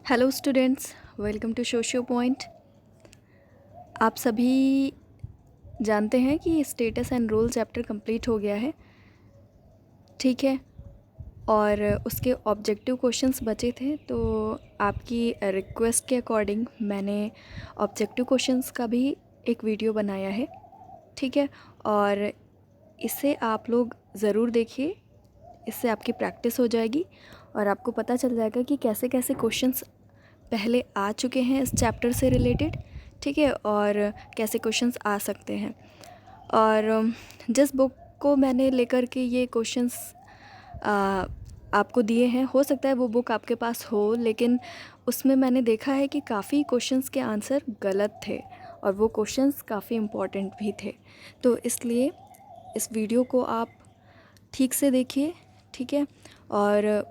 Hello students, welcome to socio point. आप सभी जानते हैं कि status and role chapter complete हो गया है, ठीक है। और उसके ऑब्जेक्टिव क्वेश्चंस बचे थे, तो आपकी रिक्वेस्ट के अकॉर्डिंग मैंने ऑब्जेक्टिव क्वेश्चंस का भी एक वीडियो बनाया है, ठीक है। और इसे आप लोग ज़रूर देखिए, इससे आपकी प्रैक्टिस हो जाएगी और आपको पता चल जाएगा कि कैसे कैसे क्वेश्चंस पहले आ चुके हैं इस चैप्टर से रिलेटेड, ठीक है, और कैसे क्वेश्चंस आ सकते हैं। और जिस बुक को मैंने लेकर के ये क्वेश्चंस आपको दिए हैं, हो सकता है वो बुक आपके पास हो, लेकिन उसमें मैंने देखा है कि काफ़ी क्वेश्चंस के आंसर गलत थे और वो क्वेश्चंस काफ़ी इम्पॉर्टेंट भी थे। तो इसलिए इस वीडियो को आप ठीक से देखिए, ठीक है, और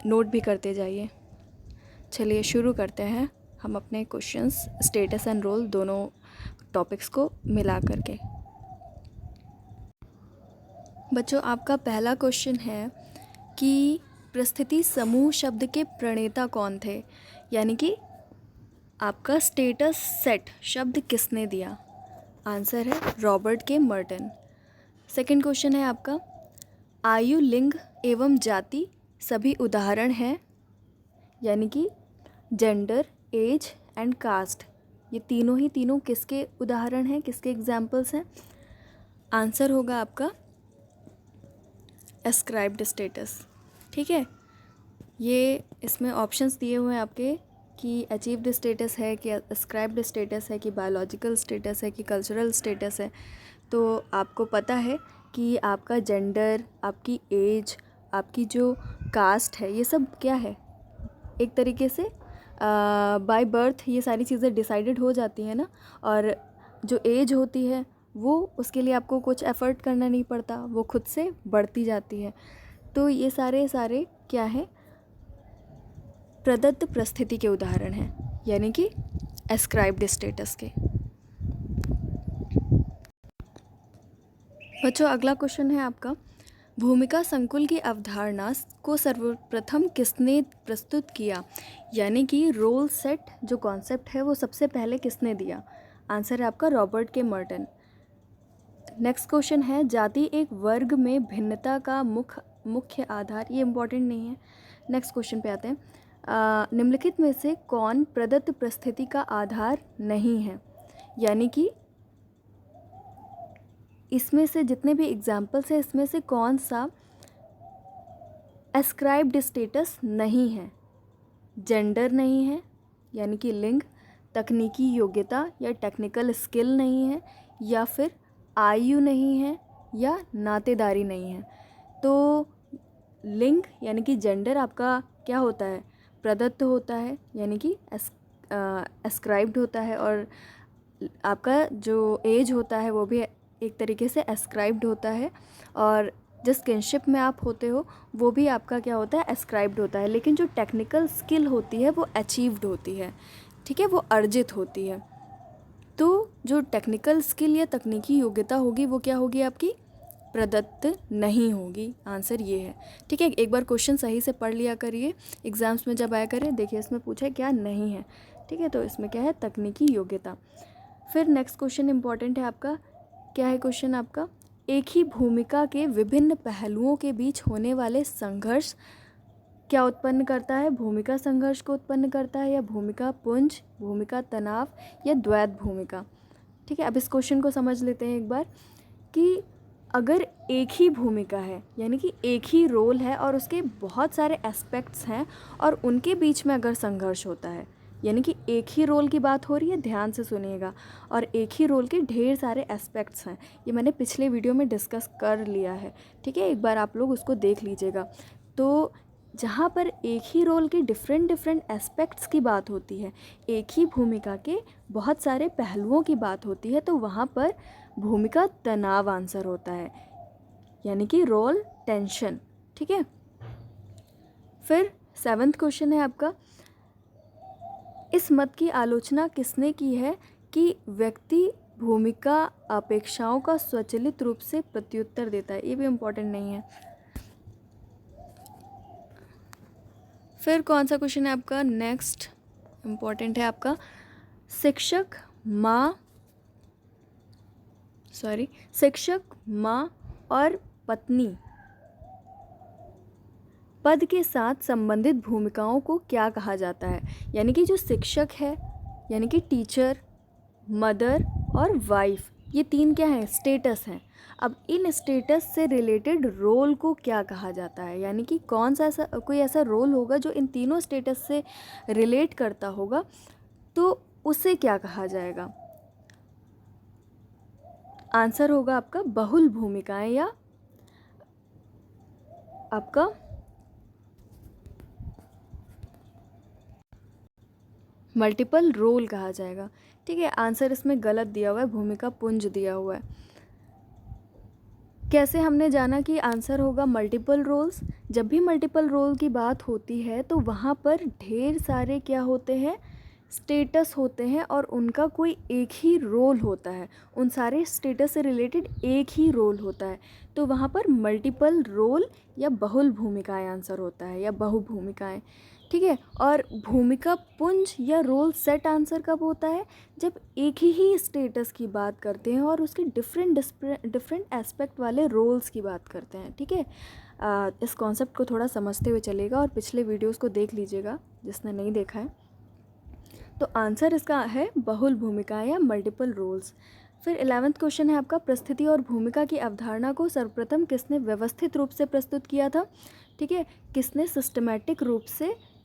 नोट भी करते जाइए। चलिए शुरू करते हैं हम अपने क्वेश्चंस स्टेटस एंड रोल दोनों टॉपिक्स को मिला करके। बच्चों, आपका पहला क्वेश्चन है कि परिस्थिति समूह शब्द के प्रणेता कौन थे, यानी कि आपका स्टेटस सेट शब्द किसने दिया। आंसर है रॉबर्ट के मर्टन। सेकंड क्वेश्चन है आपका, आयु, लिंग एवं जाति सभी उदाहरण हैं, यानी कि जेंडर, एज एंड कास्ट, ये तीनों किसके उदाहरण हैं, किसके एग्जाम्पल्स हैं। आंसर होगा आपका एस्क्राइब्ड स्टेटस, ठीक है। ये इसमें ऑप्शंस दिए हुए हैं आपके कि अचीव्ड स्टेटस है, कि एस्क्राइब्ड स्टेटस है, कि बायोलॉजिकल स्टेटस है, कि कल्चरल स्टेटस है। तो आपको पता है कि आपका जेंडर, आपकी एज, आपकी जो कास्ट है, ये सब क्या है, एक तरीके से बाय बर्थ ये सारी चीज़ें डिसाइडेड हो जाती हैं ना। और जो एज होती है वो, उसके लिए आपको कुछ एफ़र्ट करना नहीं पड़ता, वो खुद से बढ़ती जाती है। तो ये सारे क्या है, प्रदत्त परिस्थिति के उदाहरण हैं, यानी कि एस्क्राइब्ड स्टेटस के। बच्चों, अगला क्वेश्चन है आपका, भूमिका संकुल की अवधारणा को सर्वप्रथम किसने प्रस्तुत किया, यानी कि रोल सेट जो कॉन्सेप्ट है वो सबसे पहले किसने दिया। आंसर है आपका रॉबर्ट के मर्टन। नेक्स्ट क्वेश्चन है, जाति एक वर्ग में भिन्नता का मुख्य आधार, ये इम्पॉर्टेंट नहीं है। नेक्स्ट क्वेश्चन पे आते हैं, निम्नलिखित में से कौन प्रदत्त परिस्थिति का आधार नहीं है, यानी कि इसमें से जितने भी एग्जाम्पल्स हैं, इसमें से कौन सा एस्क्राइब्ड स्टेटस नहीं है। जेंडर नहीं है, यानी कि लिंग, तकनीकी योग्यता या टेक्निकल स्किल नहीं है, या फिर आयु नहीं है, या नातेदारी नहीं है। तो लिंग यानी कि जेंडर आपका क्या होता है, प्रदत्त होता है, यानी कि एस्क्राइब्ड होता है। और आपका जो एज होता है वो भी एक तरीके से एस्क्राइब्ड होता है। और जिस किनशिप में आप होते हो वो भी आपका क्या होता है, एस्क्राइब्ड होता है। लेकिन जो टेक्निकल स्किल होती है वो अचीव्ड होती है, ठीक है, वो अर्जित होती है। तो जो टेक्निकल स्किल या तकनीकी योग्यता होगी वो क्या होगी, आपकी प्रदत्त नहीं होगी। आंसर ये है, ठीक है। एक बार क्वेश्चन सही से पढ़ लिया करिए, एग्जाम्स में जब आया करें। देखिए इसमें पूछा है क्या नहीं है, ठीक है, तो इसमें क्या है, तकनीकी योग्यता। फिर नेक्स्ट क्वेश्चन इंपॉर्टेंट है आपका, क्या है क्वेश्चन आपका, एक ही भूमिका के विभिन्न पहलुओं के बीच होने वाले संघर्ष क्या उत्पन्न करता है, भूमिका संघर्ष को उत्पन्न करता है, या भूमिका पुंज, भूमिका तनाव, या द्वैत भूमिका। ठीक है, अब इस क्वेश्चन को समझ लेते हैं एक बार कि अगर एक ही भूमिका है, यानी कि एक ही रोल है और उसके बहुत सारे एस्पेक्ट्स हैं और उनके बीच में अगर संघर्ष होता है, यानी कि एक ही रोल की बात हो रही है, ध्यान से सुनिएगा, और एक ही रोल के ढेर सारे एस्पेक्ट्स हैं, ये मैंने पिछले वीडियो में डिस्कस कर लिया है, ठीक है, एक बार आप लोग उसको देख लीजिएगा। तो जहाँ पर एक ही रोल के डिफरेंट एस्पेक्ट्स की बात होती है, एक ही भूमिका के बहुत सारे पहलुओं की बात होती है, तो वहाँ पर भूमिका तनाव आंसर होता है, यानी कि रोल टेंशन, ठीक है। फिर 7वां क्वेश्चन है आपका, इस मत की आलोचना किसने की है कि व्यक्ति भूमिका अपेक्षाओं का स्वचालित रूप से प्रत्युत्तर देता है, ये भी इम्पोर्टेंट नहीं है। फिर कौन सा क्वेश्चन है आपका नेक्स्ट, इम्पॉर्टेंट है आपका। शिक्षक माँ और पत्नी पद के साथ संबंधित भूमिकाओं को क्या कहा जाता है? यानी कि जो शिक्षक है, यानी कि टीचर, मदर और वाइफ, ये तीन क्या हैं? स्टेटस हैं। अब इन स्टेटस से रिलेटेड रोल को क्या कहा जाता है? यानी कि कौन सा ऐसा कोई ऐसा रोल होगा जो इन तीनों स्टेटस से रिलेट करता होगा, तो उसे क्या कहा जाएगा? आंसर होगा आपका बहुल भूमिकाएं या आपका मल्टीपल रोल कहा जाएगा। ठीक है, आंसर इसमें गलत दिया हुआ है, भूमिका पुंज दिया हुआ है। कैसे हमने जाना कि आंसर होगा मल्टीपल रोल्स? जब भी मल्टीपल रोल की बात होती है तो वहाँ पर ढेर सारे क्या होते हैं? स्टेटस होते हैं और उनका कोई एक ही रोल होता है। उन सारे स्टेटस से रिलेटेड एक ही रोल होता है, तो वहाँ पर मल्टीपल रोल या बहुल भूमिकाएं आंसर होता है, या बहुभूमिकाएं। ठीक है, और भूमिका पुंज या रोल सेट आंसर कब होता है? जब एक ही स्टेटस की बात करते हैं और उसके डिफरेंट एस्पेक्ट वाले रोल्स की बात करते हैं। ठीक है, इस कॉन्सेप्ट को थोड़ा समझते हुए चलेगा और पिछले वीडियोस को देख लीजिएगा जिसने नहीं देखा है। तो आंसर इसका है बहुल भूमिकाएं या मल्टीपल रोल्स। फिर 11th क्वेश्चन है आपका, परिस्थिति और भूमिका की अवधारणा को सर्वप्रथम किसने व्यवस्थित रूप से प्रस्तुत किया था? ठीक है, किसने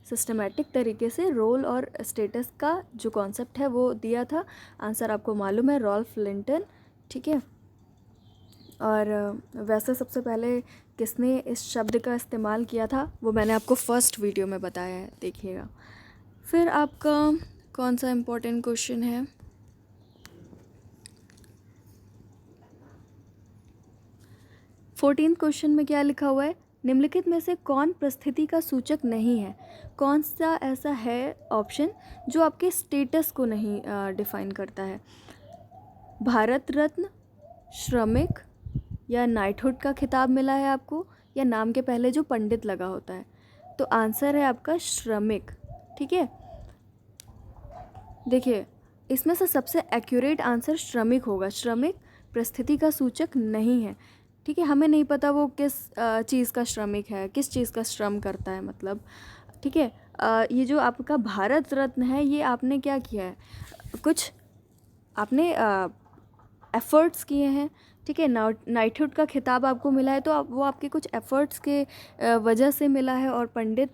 सिस्टमैटिक तरीके से रोल और स्टेटस का जो कॉन्सेप्ट है वो दिया था? आंसर आपको मालूम है, रॉल्फ लिंटन। ठीक है, और वैसे सबसे पहले किसने इस शब्द का इस्तेमाल किया था वो मैंने आपको फर्स्ट वीडियो में बताया है, देखिएगा। फिर आपका कौन सा इम्पोर्टेंट क्वेश्चन है? 14th क्वेश्चन में क्या लिखा हुआ है? निम्नलिखित में से कौन परिस्थिति का सूचक नहीं है? कौन सा ऐसा है ऑप्शन जो आपके स्टेटस को नहीं डिफाइन करता है? भारत रत्न, श्रमिक, या नाइटहुड का खिताब मिला है आपको, या नाम के पहले जो पंडित लगा होता है? तो आंसर है आपका श्रमिक। ठीक है, देखिए इसमें से सबसे एक्यूरेट आंसर श्रमिक होगा। श्रमिक परिस्थिति का सूचक नहीं है। ठीक है, हमें नहीं पता वो किस चीज़ का श्रमिक है, किस चीज़ का श्रम करता है मतलब। ठीक है, ये जो आपका भारत रत्न है, ये आपने क्या किया है? कुछ आपने एफ़र्ट्स किए हैं। ठीक है, नाइटहुड का खिताब आपको मिला है तो वो आपके कुछ एफ़र्ट्स के वजह से मिला है। और पंडित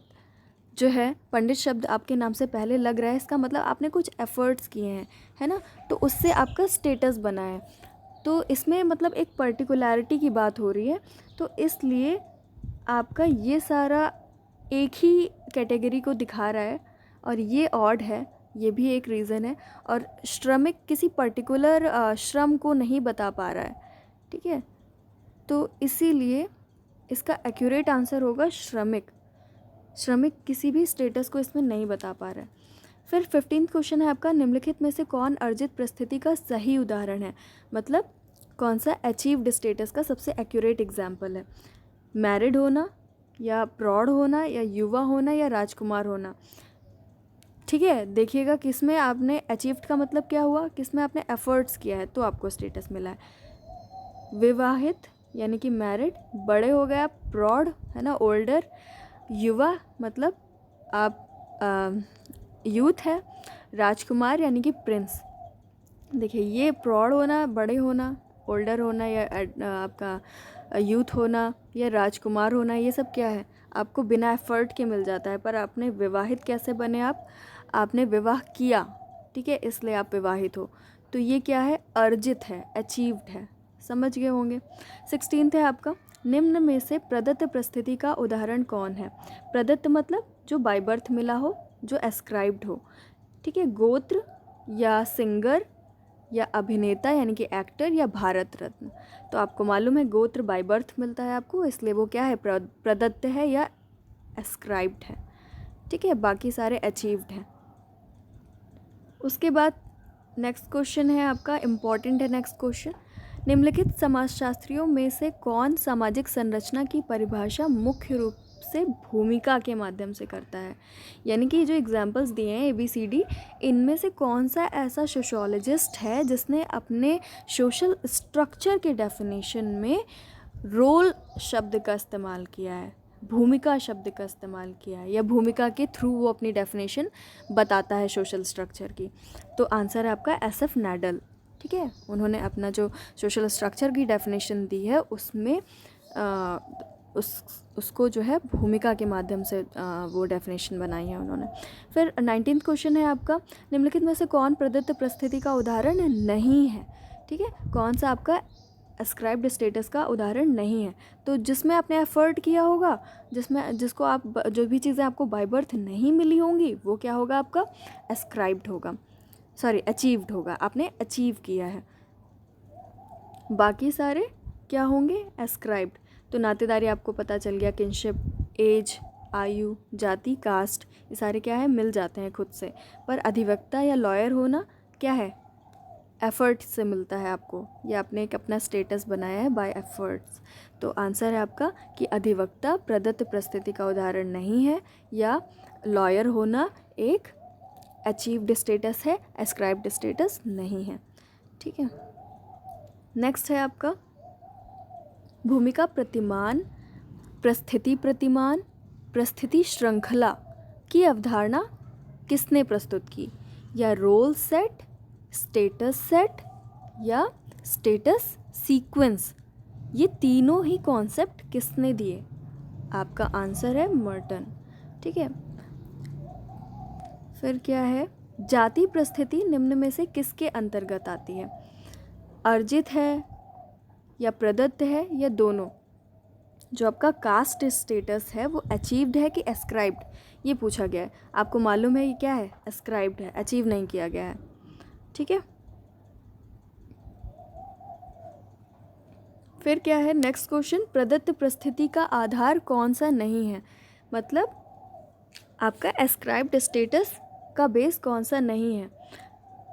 जो है, पंडित शब्द आपके नाम से पहले लग रहा है, इसका मतलब आपने कुछ एफ़र्ट्स किए हैं, है ना? तो उससे आपका स्टेटस बना है। तो इसमें मतलब एक पर्टिकुलैरिटी की बात हो रही है, तो इसलिए आपका ये सारा एक ही कैटेगरी को दिखा रहा है और ये ऑड है, ये भी एक रीज़न है। और श्रमिक किसी पर्टिकुलर श्रम को नहीं बता पा रहा है। ठीक है, तो इसीलिए इसका एक्यूरेट आंसर होगा श्रमिक। श्रमिक किसी भी स्टेटस को इसमें नहीं बता पा रहा है। फिर 15th क्वेश्चन है आपका, निम्नलिखित में से कौन अर्जित परिस्थिति का सही उदाहरण है? मतलब कौन सा अचीव्ड स्टेटस का सबसे एक्यूरेट एग्जाम्पल है? मैरिड होना, या प्रौढ़ होना, या युवा होना, या राजकुमार होना? ठीक है, देखिएगा किसमें आपने अचीव्ड का मतलब क्या हुआ, किसमें आपने एफर्ट्स किया है तो आपको स्टेटस मिला है। विवाहित यानी कि मैरिड, बड़े हो गए आप, प्रौढ़ है ना, ओल्डर, युवा मतलब आप यूथ है, राजकुमार यानी कि प्रिंस। देखिए ये प्रौढ़ होना, बड़े होना, ओल्डर होना, या आपका यूथ होना, या राजकुमार होना, ये सब क्या है? आपको बिना एफर्ट के मिल जाता है। पर आपने विवाहित कैसे बने? आपने विवाह किया, ठीक है, इसलिए आप विवाहित हो। तो ये क्या है? अर्जित है, अचीव्ड है। समझ गए होंगे। 16th है आपका, निम्न में से प्रदत्त परिस्थिति का उदाहरण कौन है? प्रदत्त मतलब जो बाय बर्थ मिला हो, जो एस्क्राइब्ड हो। ठीक है, गोत्र, या सिंगर, या अभिनेता यानी कि एक्टर, या भारत रत्न। तो आपको मालूम है गोत्र बाय बर्थ मिलता है आपको, इसलिए वो क्या है? प्रदत्त है या एस्क्राइब्ड है। ठीक है, बाकी सारे अचीव्ड हैं। उसके बाद नेक्स्ट क्वेश्चन है आपका, इम्पॉर्टेंट है नेक्स्ट क्वेश्चन। निम्नलिखित समाजशास्त्रियों में से कौन सामाजिक संरचना की परिभाषा मुख्य रूप से भूमिका के माध्यम से करता है। यानी कि जो एग्जाम्पल्स दिए हैं ABCD, इनमें से कौन सा ऐसा सोशोलॉजिस्ट है जिसने अपने सोशल स्ट्रक्चर के डेफिनेशन में रोल शब्द का इस्तेमाल किया है, भूमिका शब्द का इस्तेमाल किया है, या भूमिका के थ्रू वो अपनी डेफिनेशन बताता है सोशल स्ट्रक्चर की। तो आंसर है आपका SF नैडल। ठीक है, उन्होंने अपना जो सोशल स्ट्रक्चर की डेफिनेशन दी है उसमें उसको जो है भूमिका के माध्यम से वो डेफिनेशन बनाई है उन्होंने। फिर 19th क्वेश्चन है आपका, निम्नलिखित में से कौन प्रदत्त परिस्थिति का उदाहरण नहीं है। ठीक है, कौन सा आपका एस्क्राइब्ड स्टेटस का उदाहरण नहीं है। तो जिसमें आपने एफर्ट किया होगा, जिसको आप जो भी चीज़ें आपको बाय बर्थ नहीं मिली होंगी वो क्या होगा, आपका एस्क्राइब्ड होगा, सॉरी अचीव्ड होगा, आपने अचीव किया है। बाकी सारे क्या होंगे, एस्क्राइब्ड। तो नातेदारी आपको पता चल गया, किनशिप, एज, आयु, जाति, कास्ट, ये सारे क्या है, मिल जाते हैं खुद से। पर अधिवक्ता या लॉयर होना क्या है, एफ़र्ट से मिलता है आपको, या आपने एक अपना स्टेटस बनाया है बाय एफ़र्ट्स। तो आंसर है आपका कि अधिवक्ता प्रदत्त परिस्थिति का उदाहरण नहीं है, या लॉयर होना एक अचीव्ड स्टेटस है, एस्क्राइब्ड स्टेटस नहीं है। ठीक है, नेक्स्ट है आपका भूमिका प्रतिमान, परिस्थिति श्रृंखला की अवधारणा किसने प्रस्तुत की, या रोल सेट, स्टेटस सेट, या स्टेटस सीक्वेंस, ये तीनों ही कॉन्सेप्ट किसने दिए। आपका आंसर है मर्टन। ठीक है, फिर क्या है, जाति परिस्थिति निम्न में से किसके अंतर्गत आती है, अर्जित है या प्रदत्त है, या दोनों। जो आपका कास्ट स्टेटस है वो अचीव्ड है कि एस्क्राइब्ड, ये पूछा गया है। आपको मालूम है ये क्या है, एस्क्राइब्ड है, अचीव नहीं किया गया है। ठीक है, फिर क्या है, नेक्स्ट क्वेश्चन, प्रदत्त परिस्थिति का आधार कौन सा नहीं है। मतलब आपका एस्क्राइब्ड स्टेटस का बेस कौन सा नहीं है,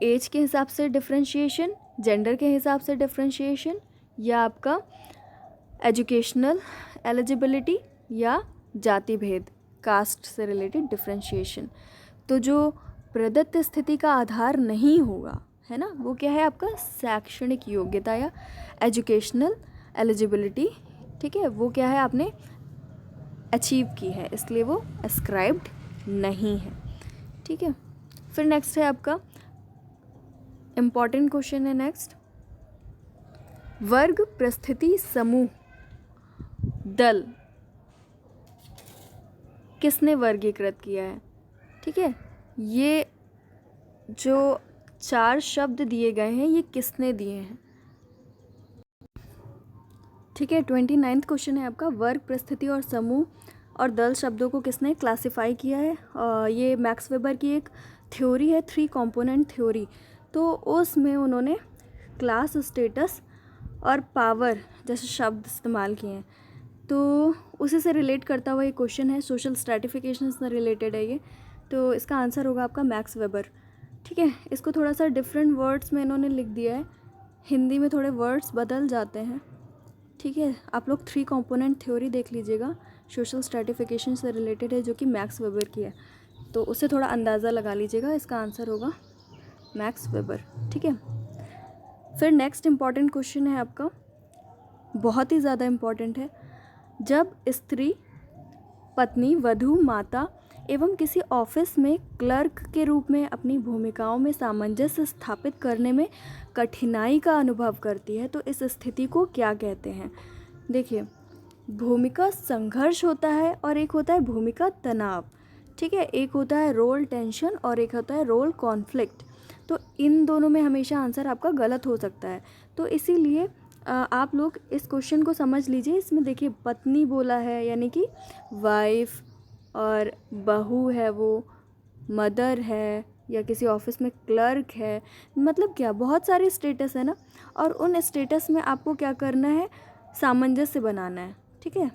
एज के हिसाब से डिफरेंशिएशन, जेंडर के हिसाब से डिफरेंशिएशन, या आपका एजुकेशनल एलिजिबिलिटी, या जाति भेद, कास्ट से रिलेटेड डिफरेंशिएशन। तो जो प्रदत्त स्थिति का आधार नहीं होगा है ना, वो क्या है, आपका शैक्षणिक योग्यता या एजुकेशनल एलिजिबिलिटी। ठीक है, वो क्या है, आपने अचीव की है, इसलिए वो एस्क्राइब्ड नहीं है। ठीक है, फिर नेक्स्ट है आपका इम्पॉर्टेंट क्वेश्चन है नेक्स्ट, वर्ग, परिस्थिति, समूह, दल किसने वर्गीकृत किया है। ठीक है, ये जो 4 शब्द दिए गए हैं ये किसने दिए हैं। ठीक है, 29th क्वेश्चन है आपका, वर्ग, परिस्थिति और समूह और दल शब्दों को किसने क्लासिफाई किया है। ये मैक्स वेबर की एक थ्योरी है, 3 कंपोनेंट थ्योरी। तो उसमें उन्होंने क्लास, स्टेटस और पावर जैसे शब्द इस्तेमाल किए हैं। तो उसी से रिलेट करता हुआ ये क्वेश्चन है, सोशल स्ट्रैटिफिकेशन से रिलेटेड है ये। तो इसका आंसर होगा आपका मैक्स वेबर। ठीक है, इसको थोड़ा सा डिफरेंट वर्ड्स में इन्होंने लिख दिया है, हिंदी में थोड़े वर्ड्स बदल जाते हैं। ठीक है, आप लोग 3 कंपोनेंट थ्योरी देख लीजिएगा, सोशल स्ट्रैटिफिकेशन से रिलेटेड है, जो कि मैक्स वेबर की है। तो उससे थोड़ा अंदाज़ा लगा लीजिएगा, इसका आंसर होगा मैक्स वेबर। ठीक है, फिर नेक्स्ट इम्पॉर्टेंट क्वेश्चन है आपका, बहुत ही ज़्यादा इम्पॉर्टेंट है, जब स्त्री, पत्नी, वधू, माता एवं किसी ऑफिस में क्लर्क के रूप में अपनी भूमिकाओं में सामंजस्य स्थापित करने में कठिनाई का अनुभव करती है तो इस स्थिति को क्या कहते हैं। देखिए, भूमिका संघर्ष होता है और एक होता है भूमिका तनाव। ठीक है, एक होता है रोल टेंशन और एक होता है रोल कॉन्फ्लिक्ट। तो इन दोनों में हमेशा आंसर आपका गलत हो सकता है। तो इसीलिए आप लोग इस क्वेश्चन को समझ लीजिए। इसमें देखिए पत्नी बोला है, यानी कि वाइफ, और बहू है वो, मदर है, या किसी ऑफिस में क्लर्क है। मतलब क्या, बहुत सारे स्टेटस है ना, और उन स्टेटस में आपको क्या करना है, सामंजस्य बनाना है। ठीक है,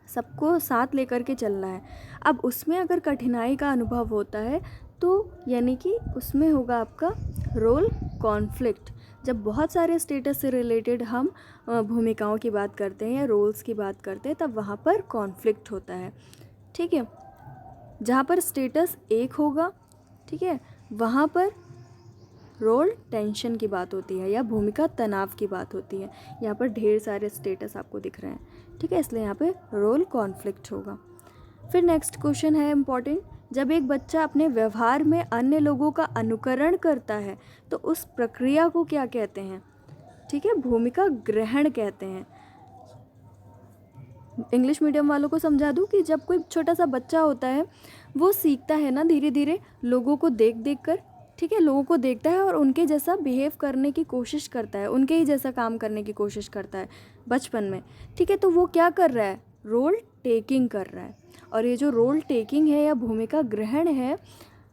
सबको साथ लेकर के चलना है। अब उसमें अगर कठिनाई का अनुभव होता है तो यानी कि उसमें होगा आपका रोल कॉन्फ्लिक्ट। जब बहुत सारे स्टेटस से रिलेटेड हम भूमिकाओं की बात करते हैं या रोल्स की बात करते हैं, तब वहाँ पर कॉन्फ्लिक्ट होता है, ठीक है। जहाँ पर स्टेटस एक होगा, ठीक है, वहाँ पर रोल टेंशन की बात होती है या भूमिका तनाव की बात होती है। यहाँ पर ढेर सारे स्टेटस आपको दिख रहे हैं, ठीक है, इसलिए यहाँ पे रोल कॉन्फ्लिक्ट होगा। फिर नेक्स्ट क्वेश्चन है इम्पॉर्टेंट, जब एक बच्चा अपने व्यवहार में अन्य लोगों का अनुकरण करता है तो उस प्रक्रिया को क्या कहते हैं, ठीक है, भूमिका ग्रहण कहते हैं। इंग्लिश मीडियम वालों को समझा दूँ कि जब कोई छोटा सा बच्चा होता है वो सीखता है ना धीरे धीरे लोगों को देख देख कर, ठीक है, लोगों को देखता है और उनके जैसा बिहेव करने की कोशिश करता है, उनके ही जैसा काम करने की कोशिश करता है बचपन में, ठीक है। तो वो क्या कर रहा है, रोल टेकिंग कर रहा है। और ये जो रोल टेकिंग है या भूमिका ग्रहण है,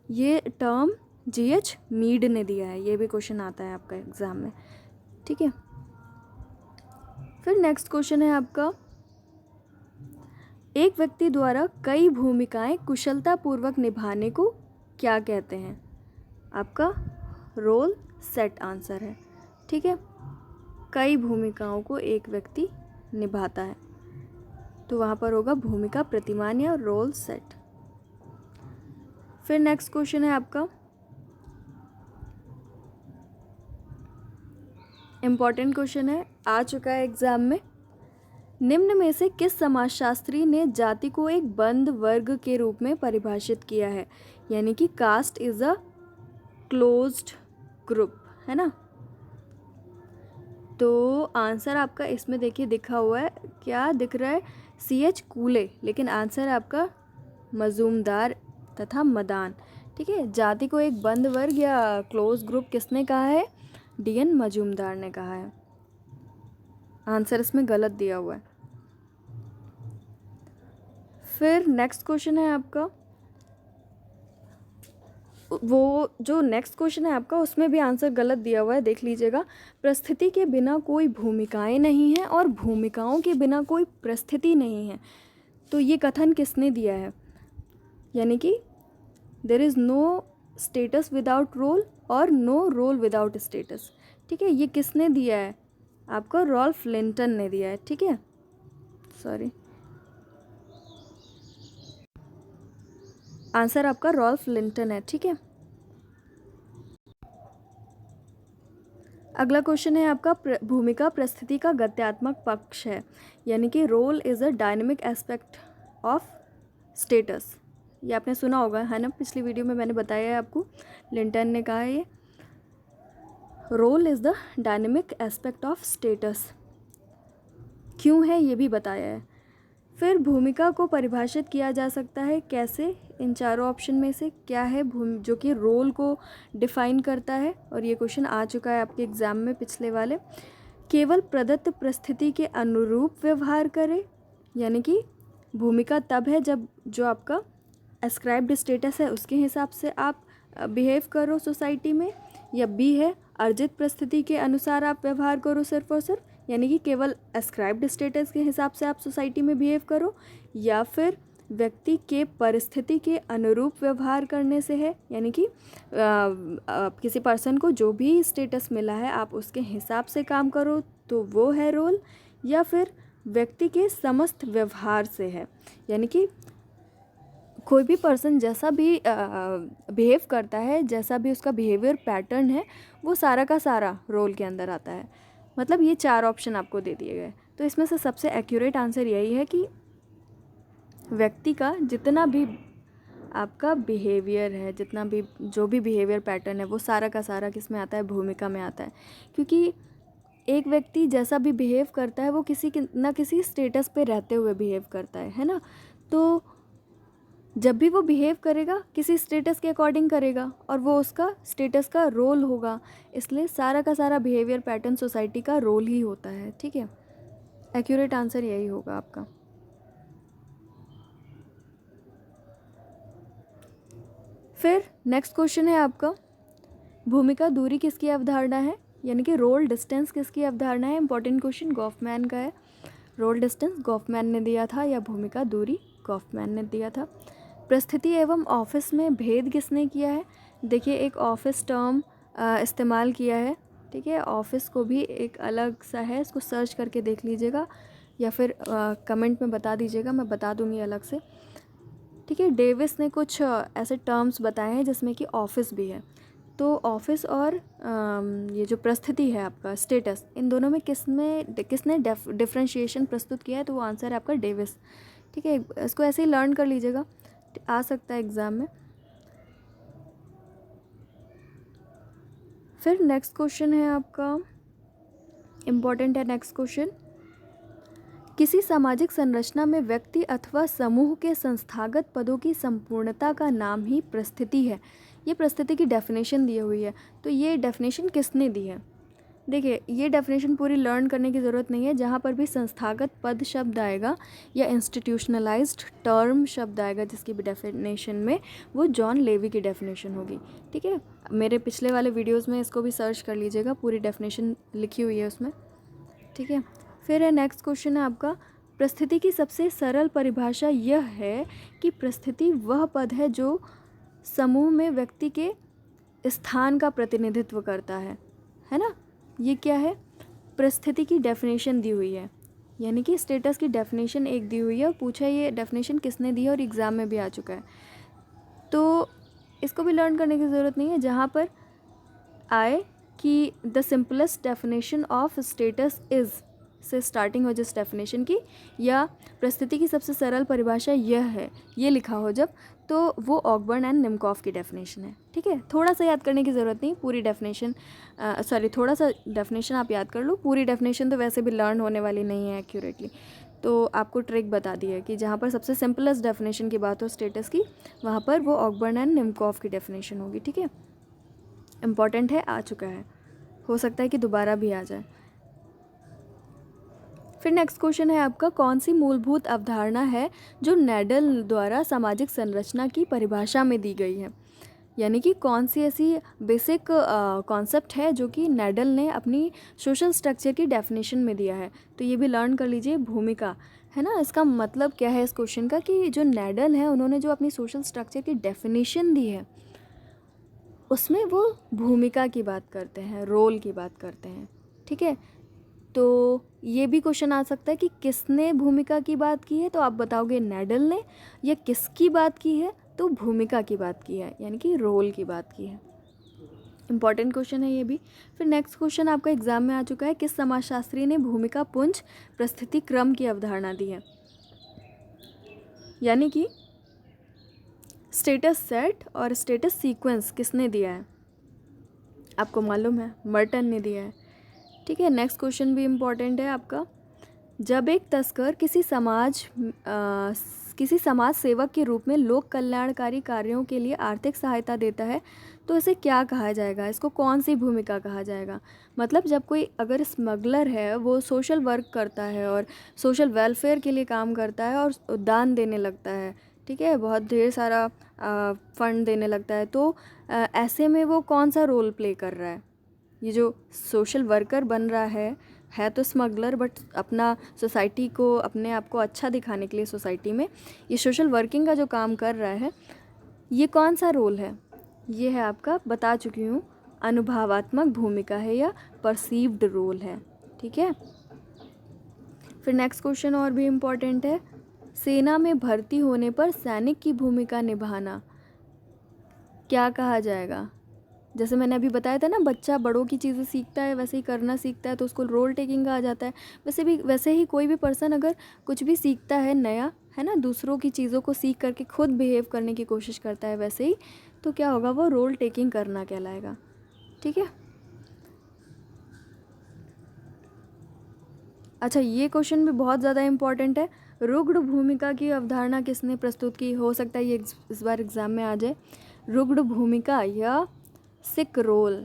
ये टर्म GH मीड ने दिया है, ये भी क्वेश्चन आता है आपका एग्ज़ाम में, ठीक है। फिर नेक्स्ट क्वेश्चन है आपका, एक व्यक्ति द्वारा कई भूमिकाएं कुशलतापूर्वक निभाने को क्या कहते हैं, आपका रोल सेट आंसर है, ठीक है। कई भूमिकाओं को एक व्यक्ति निभाता है तो वहाँ पर होगा भूमिका प्रतिमान या रोल सेट। फिर नेक्स्ट क्वेश्चन है आपका, इम्पॉर्टेंट क्वेश्चन है, आ चुका है एग्जाम में। निम्न में से किस समाजशास्त्री ने जाति को एक बंद वर्ग के रूप में परिभाषित किया है, यानी कि caste is a closed group, है ना। तो आंसर आपका इसमें देखिए दिखा हुआ है, क्या दिख रहा है, CH कूले, लेकिन आंसर है आपका मजूमदार तथा मदान, ठीक है। जाति को एक बंद वर्ग या क्लोज ग्रुप किसने कहा है, DN मजूमदार ने कहा है। आंसर इसमें गलत दिया हुआ है। फिर नेक्स्ट क्वेश्चन है आपका, वो जो नेक्स्ट क्वेश्चन है आपका उसमें भी आंसर गलत दिया हुआ है, देख लीजिएगा। परिस्थिति के बिना कोई भूमिकाएं नहीं हैं और भूमिकाओं के बिना कोई परिस्थिति नहीं है। तो ये कथन किसने दिया है, यानी कि there is no status without role और नो रोल विदाउट स्टेटस, ठीक है। ये किसने दिया है, आपका रॉल्फ लिंटन ने दिया है, ठीक है, सॉरी, आंसर आपका रॉल्फ लिंटन है, ठीक है। अगला क्वेश्चन है आपका, भूमिका परिस्थिति का गत्यात्मक पक्ष है, यानी कि role is a dynamic aspect of status. ये आपने सुना होगा, है ना, पिछली वीडियो में मैंने बताया है आपको, लिंटन ने कहा है ये role is the dynamic aspect of status, क्यों है ये भी बताया है। फिर भूमिका को परिभाषित किया जा सकता है कैसे, इन चारों ऑप्शन में से क्या है जो कि रोल को डिफाइन करता है, और ये क्वेश्चन आ चुका है आपके एग्ज़ाम में पिछले वाले। केवल प्रदत्त परिस्थिति के अनुरूप व्यवहार करे, यानी कि भूमिका तब है जब जो आपका एस्क्राइब्ड स्टेटस है उसके हिसाब से आप बिहेव करो सोसाइटी में, या B है अर्जित परिस्थिति के अनुसार आप व्यवहार करो सिर्फ और सिर्फ, यानी कि केवल एस्क्राइब्ड स्टेटस के हिसाब से आप सोसाइटी में बिहेव करो, या फिर व्यक्ति के परिस्थिति के अनुरूप व्यवहार करने से है, यानी कि किसी पर्सन को जो भी स्टेटस मिला है आप उसके हिसाब से काम करो तो वो है रोल, या फिर व्यक्ति के समस्त व्यवहार से है, यानी कि कोई भी पर्सन जैसा भी बिहेव करता है, जैसा भी उसका बिहेवियर पैटर्न है, वो सारा का सारा रोल के अंदर आता है। मतलब ये चार ऑप्शन आपको दे दिए गए, तो इसमें से सबसे एक्यूरेट आंसर यही है कि व्यक्ति का जितना भी आपका बिहेवियर है, जितना भी जो भी बिहेवियर पैटर्न है, वो सारा का सारा किस में आता है, भूमिका में आता है। क्योंकि एक व्यक्ति जैसा भी बिहेव करता है वो किसी ना किसी स्टेटस पे रहते हुए बिहेव करता है ना। तो जब भी वो बिहेव करेगा किसी स्टेटस के अकॉर्डिंग करेगा और वो उसका स्टेटस का रोल होगा, इसलिए सारा का सारा बिहेवियर पैटर्न सोसाइटी का रोल ही होता है। ठीक है, एक्यूरेट आंसर यही होगा आपका। फिर नेक्स्ट क्वेश्चन है आपका, भूमिका दूरी किसकी अवधारणा है, यानी कि रोल डिस्टेंस किसकी अवधारणा है। इंपॉर्टेंट क्वेश्चन गॉफमैन का है। रोल डिस्टेंस गॉफमैन ने दिया था या भूमिका दूरी गॉफमैन ने दिया था। परिस्थिति एवं ऑफिस में भेद किसने किया है। देखिए, एक ऑफिस टर्म इस्तेमाल किया है ठीक है। ऑफिस को भी एक अलग सा है, इसको सर्च करके देख लीजिएगा या फिर कमेंट में बता दीजिएगा, मैं बता दूंगी अलग से। ठीक है। डेविस ने कुछ ऐसे टर्म्स बताए हैं जिसमें कि ऑफिस भी है। तो ऑफिस और ये जो परिस्थिति है आपका स्टेटस, इन दोनों में किसने डिफरेंशिएशन प्रस्तुत किया है, तो वो आंसर है आपका डेविस। ठीक है। इसको ऐसे ही लर्न कर लीजिएगा, आ सकता है एग्ज़ाम में। फिर नेक्स्ट क्वेश्चन है आपका, इम्पॉर्टेंट है नेक्स्ट क्वेश्चन। किसी सामाजिक संरचना में व्यक्ति अथवा समूह के संस्थागत पदों की संपूर्णता का नाम ही परिस्थिति है। ये परिस्थिति की डेफिनेशन दी हुई है, तो ये डेफिनेशन किसने दी है? देखिए, ये डेफिनेशन पूरी लर्न करने की ज़रूरत नहीं है। जहाँ पर भी संस्थागत पद शब्द आएगा या इंस्टीट्यूशनलाइज्ड टर्म शब्द आएगा जिसकी भी डेफिनेशन में, वो जॉन लेवी की डेफिनेशन होगी। ठीक है। मेरे पिछले वाले वीडियोज़ में इसको भी सर्च कर लीजिएगा, पूरी डेफिनेशन लिखी हुई है उसमें। ठीक है। फिर है नेक्स्ट क्वेश्चन है आपका, परिस्थिति की सबसे सरल परिभाषा यह है कि परिस्थिति वह पद है जो समूह में व्यक्ति के स्थान का प्रतिनिधित्व करता है ना। ये क्या है? परिस्थिति की डेफिनेशन दी हुई है, यानी कि स्टेटस की डेफिनेशन एक दी हुई है और पूछा ये डेफिनेशन किसने दी है, और एग्ज़ाम में भी आ चुका है। तो इसको भी लर्न करने की ज़रूरत नहीं है। जहाँ पर आए कि the simplest definition of status is से स्टार्टिंग हो जिस डेफिनेशन की, या परिस्थिति की सबसे सरल परिभाषा यह है, ये लिखा हो जब, तो वो ऑकबर्न एंड निम्कॉफ की डेफिनेशन है। ठीक है। थोड़ा सा याद करने की ज़रूरत नहीं, पूरी डेफिनेशन थोड़ा सा डेफिनेशन आप याद कर लो। पूरी डेफिनेशन तो वैसे भी लर्न होने वाली नहीं है एक्यूरेटली, तो आपको ट्रिक बता दी है कि जहाँ पर सबसे सिंपलेस्ट डेफिनेशन की बात हो स्टेटस की, वहाँ पर वो ऑकबर्न एंड निम्कॉफ की डेफिनेशन होगी। ठीक है। इम्पॉर्टेंट है, आ चुका है, हो सकता है कि दोबारा भी आ जाए। फिर नेक्स्ट क्वेश्चन है आपका, कौन सी मूलभूत अवधारणा है जो नैडल द्वारा सामाजिक संरचना की परिभाषा में दी गई है? यानी कि कौन सी ऐसी बेसिक कॉन्सेप्ट है जो कि नैडल ने अपनी सोशल स्ट्रक्चर की डेफिनेशन में दिया है। तो ये भी लर्न कर लीजिए, भूमिका है ना। इसका मतलब क्या है इस क्वेश्चन का, कि जो नैडल है उन्होंने जो अपनी सोशल स्ट्रक्चर की डेफिनेशन दी है उसमें वो भूमिका की बात करते हैं, रोल की बात करते हैं। ठीक है। तो ये भी क्वेश्चन आ सकता है कि किसने भूमिका की बात की है, तो आप बताओगे नैडल ने, या किसकी बात की है, तो भूमिका की बात की है, यानी कि रोल की बात की है। इंपॉर्टेंट क्वेश्चन है ये भी। फिर नेक्स्ट क्वेश्चन आपका एग्जाम में आ चुका है, किस समाजशास्त्री ने भूमिका पुंज प्रस्थिति क्रम की अवधारणा दी है? यानी कि स्टेटस सेट और स्टेटस सीक्वेंस किसने दिया है? आपको मालूम है, मर्टन ने दिया है। ठीक है। नेक्स्ट क्वेश्चन भी इम्पॉर्टेंट है आपका, जब एक तस्कर किसी समाज सेवक के रूप में लोक कल्याणकारी कार्यों के लिए आर्थिक सहायता देता है, तो इसे क्या कहा जाएगा? इसको कौन सी भूमिका कहा जाएगा? मतलब जब कोई अगर स्मगलर है, वो सोशल वर्क करता है और सोशल वेलफेयर के लिए काम करता है और दान देने लगता है, ठीक है, बहुत ढेर सारा फंड देने लगता है, तो ऐसे में वो कौन सा रोल प्ले कर रहा है? ये जो सोशल वर्कर बन रहा है तो स्मगलर, बट अपना सोसाइटी को, अपने आप को अच्छा दिखाने के लिए सोसाइटी में ये सोशल वर्किंग का जो काम कर रहा है, ये कौन सा रोल है? ये है आपका, बता चुकी हूँ, अनुभवात्मक भूमिका है या परसीव्ड रोल है। ठीक है। फिर नेक्स्ट क्वेश्चन और भी इम्पॉर्टेंट है, सेना में भर्ती होने पर सैनिक की भूमिका निभाना क्या कहा जाएगा? जैसे मैंने अभी बताया था ना, बच्चा बड़ों की चीज़ें सीखता है वैसे ही करना सीखता है, तो उसको रोल टेकिंग कहा जाता है। वैसे ही कोई भी पर्सन अगर कुछ भी सीखता है नया, है ना, दूसरों की चीज़ों को सीख करके खुद बिहेव करने की कोशिश करता है, वैसे ही तो क्या होगा, वो रोल टेकिंग करना कहलाएगा। ठीक है। अच्छा, ये क्वेश्चन भी बहुत ज़्यादा इम्पॉर्टेंट है, रुग्ण भूमिका की अवधारणा किसने प्रस्तुत की? हो सकता है ये इस बार एग्ज़ाम में आ जाए। रुग्ण भूमिका या सिक रोल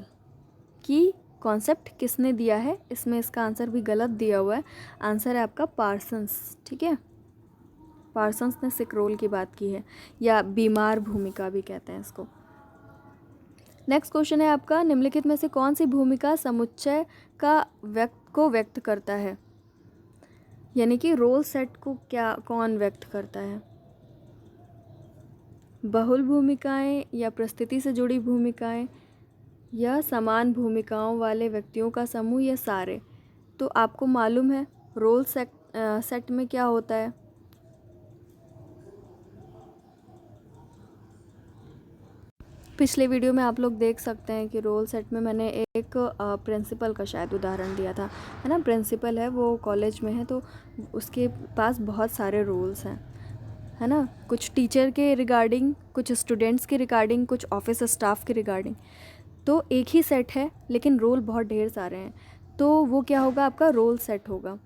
की कॉन्सेप्ट किसने दिया है? इसमें इसका आंसर भी गलत दिया हुआ है, आंसर है आपका पार्सन्स। ठीक है। पार्सन्स ने सिक रोल की बात की है, या बीमार भूमिका भी कहते हैं इसको। नेक्स्ट क्वेश्चन है आपका, निम्नलिखित में से कौन सी भूमिका समुच्चय का व्यक्त करता है? यानी कि रोल सेट को कौन व्यक्त करता है? बहुल भूमिकाएं या परिस्थिति से जुड़ी भूमिकाएं या समान भूमिकाओं वाले व्यक्तियों का समूह या सारे। तो आपको मालूम है रोल सेट में क्या होता है। पिछले वीडियो में आप लोग देख सकते हैं कि रोल सेट में मैंने एक प्रिंसिपल का शायद उदाहरण दिया था, है ना। प्रिंसिपल है, वो कॉलेज में है, तो उसके पास बहुत सारे रोल्स हैं, है ना। कुछ टीचर के रिगार्डिंग, कुछ स्टूडेंट्स के रिगार्डिंग, कुछ ऑफिस स्टाफ के रिगार्डिंग। तो एक ही सेट है लेकिन रोल बहुत ढेर सारे हैं, तो वो क्या होगा, आपका रोल सेट होगा।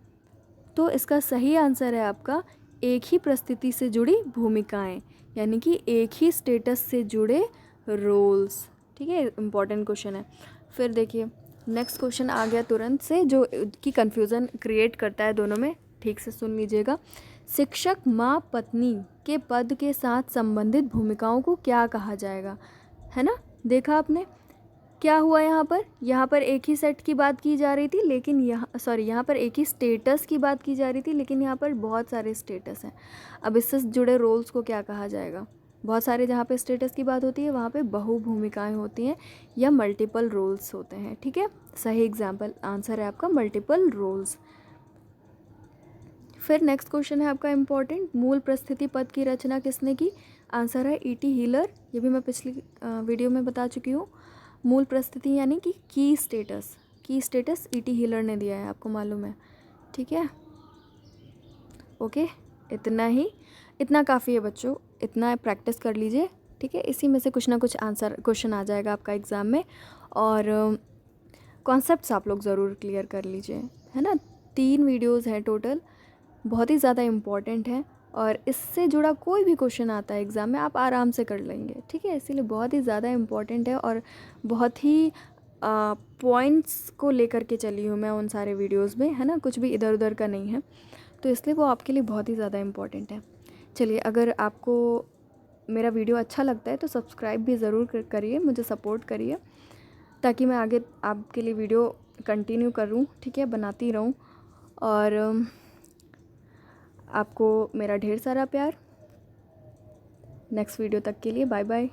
तो इसका सही आंसर है आपका एक ही परिस्थिति से जुड़ी भूमिकाएं, यानी कि एक ही स्टेटस से जुड़े रोल्स। ठीक है, इम्पॉर्टेंट क्वेश्चन है। फिर देखिए नेक्स्ट क्वेश्चन आ गया तुरंत से, जो कि कन्फ्यूज़न क्रिएट करता है दोनों में। ठीक से सुन लीजिएगा। शिक्षक माँ पत्नी के पद के साथ संबंधित भूमिकाओं को क्या कहा जाएगा, है ना। देखा आपने क्या हुआ यहाँ पर एक ही सेट की बात की जा रही थी, लेकिन यहाँ पर एक ही स्टेटस की बात की जा रही थी, लेकिन यहाँ पर बहुत सारे स्टेटस हैं। अब इससे जुड़े रोल्स को क्या कहा जाएगा। बहुत सारे जहाँ पे स्टेटस की बात होती है वहाँ पे बहु भूमिकाएं होती हैं या मल्टीपल रोल्स होते हैं। ठीक है, सही एग्जाम्पल आंसर है आपका मल्टीपल रोल्स। फिर नेक्स्ट क्वेश्चन है आपका इम्पॉर्टेंट, मूल प्रस्थिति पद की रचना किसने की। आंसर है E.T. हीलर। ये भी मैं पिछली वीडियो में बता चुकी हूँ। मूल प्रस्थिति यानी कि की स्टेटस E.T. हीलर ने दिया है, आपको मालूम है। ठीक है, ओके, इतना काफ़ी है बच्चों, इतना प्रैक्टिस कर लीजिए। ठीक है, इसी में से कुछ ना कुछ आंसर क्वेश्चन आ जाएगा आपका एग्ज़ाम में। और कॉन्सेप्ट्स आप लोग ज़रूर क्लियर कर लीजिए, है ना। 3 वीडियोज़ हैं टोटल, बहुत ही ज़्यादा इम्पॉर्टेंट है, और इससे जुड़ा कोई भी क्वेश्चन आता है एग्ज़ाम में आप आराम से कर लेंगे। ठीक है, इसीलिए बहुत ही ज़्यादा इम्पॉर्टेंट है, और बहुत ही पॉइंट्स को लेकर के चली हूँ मैं उन सारे वीडियोस में, है ना। कुछ भी इधर उधर का नहीं है, तो इसलिए वो आपके लिए बहुत ही ज़्यादा इम्पॉर्टेंट है। चलिए, अगर आपको मेरा वीडियो अच्छा लगता है तो सब्सक्राइब भी ज़रूर करिए, मुझे सपोर्ट करिए, ताकि मैं आगे आपके लिए वीडियो कंटिन्यू करूँ। ठीक है, बनाती रहूँ। और आपको मेरा ढेर सारा प्यार। नेक्स्ट वीडियो तक के लिए बाय बाय।